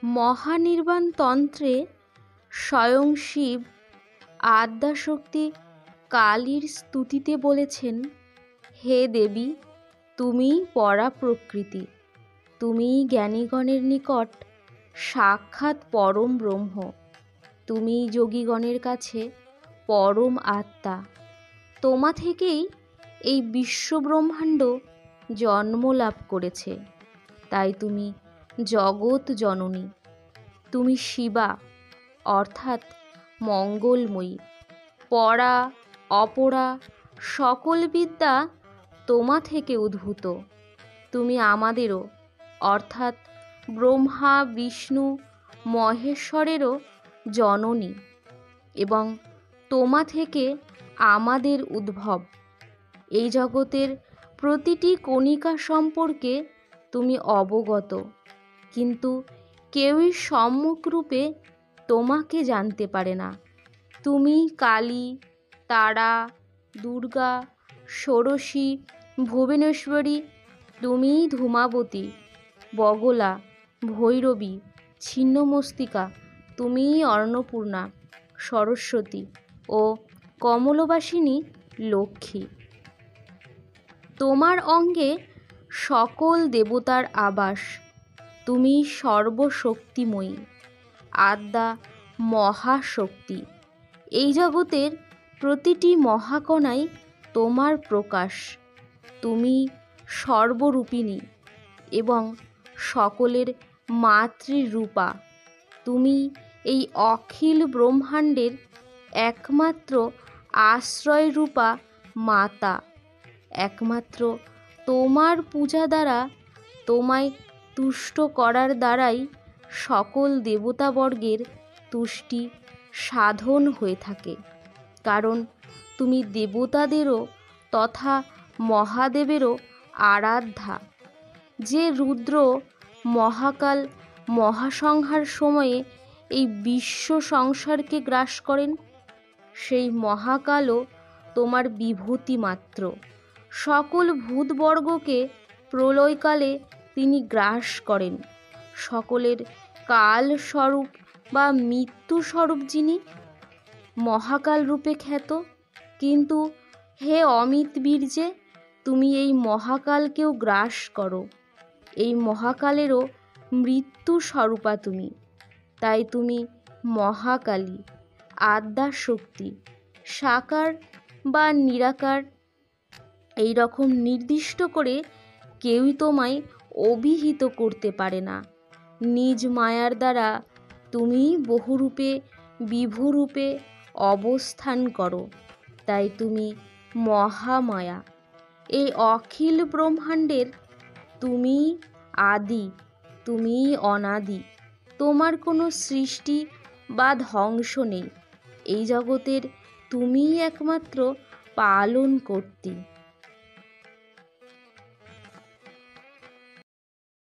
মহানির্বাণ তন্ত্রে স্বয়ং শিব আদ্যাশক্তি কালীর স্তুতিতে বলেছেন, হে দেবী, তুমিই পরা প্রকৃতি, তুমিই জ্ঞানীগণের নিকট সাক্ষাৎ পরম ব্রহ্ম, তুমিই যোগীগণের কাছে পরম আত্মা। তোমা থেকেই এই বিশ্বব্রহ্মাণ্ড জন্ম লাভ করেছে, তাই তুমি জগৎ জননী। তুমি শিবা অর্থাৎ মঙ্গলময়ী। পরা অপরা সকল বিদ্যা তোমা থেকে উদ্ভূত। তুমি আমাদেরও অর্থাৎ ব্রহ্মা বিষ্ণু মহেশ্বরেরও জননী এবং তোমা থেকে আমাদের উদ্ভব। এই জগতের প্রতিটি কণিকা সম্পর্কে তুমি অবগত, কিন্তু কেউই সম্যকরূপে তোমাকে জানতে পারে না। তুমি কালী, তারা, দুর্গা, ষোড়শী, ভুবনেশ্বরী, তুমিই ধূমাবতী, বগলা, ভৈরবী, ছিন্নমস্তিকা, তুমিই অন্নপূর্ণা, সরস্বতী ও কমলবাসিনী লক্ষ্মী। তোমার অঙ্গে সকল দেবতার আবাস। তুমি সর্বশক্তিময়ী, আদ্যা মহাশক্তি। এই জগতের প্রতিটি মহাকণায় তোমার প্রকাশ। তুমি সর্বরূপিণী এবং সকলের মাতৃরূপা। তুমি এই অখিল ব্রহ্মাণ্ডের একমাত্র আশ্রয়রূপা মাতা। একমাত্র তোমার পূজা দ্বারা, তোমায় তুষ্ট করার দ্বারাই সকল দেবতাবর্গের তুষ্টি সাধন হয়ে থাকে, কারণ তুমি দেবতাদেরও তথা মহাদেবেরও আরাধ্যা। যে রুদ্র মহাকাল মহাসংহার সময়ে এই বিশ্ব সংসারকে গ্রাস করেন, সেই মহাকালও তোমার বিভূতি মাত্র। সকল ভূতবর্গকে প্রলয়কালে তিনি গ্রাস করেন। সকলের কালস্বরূপ বা মৃত্যুস্বরূপ যিনি, মহাকাল রূপে খ্যাত। কিন্তু হে অমিত বীর্যে, তুমি এই মহাকালকেও গ্রাস করো। এই মহাকালেরও মৃত্যুস্বরূপা তুমি। তাই তুমি মহাকালী, আদ্যাশক্তি, সাকার বা নিরাকার। এই রকম নির্দিষ্ট করে কেউই তোমায় অভিহিত করতে পারে না। নিজ মায়ার দ্বারা তুমি বহুরূপে বিভুরূপে অবস্থান করো, তাই তুমি মহামায়া। এই অখিল ব্রহ্মাণ্ডের তুমি আদি, তুমি অনাদি। তোমার কোনো সৃষ্টি বা ধ্বংস নেই। এই জগতের তুমিই একমাত্র পালন কর্ত্রী।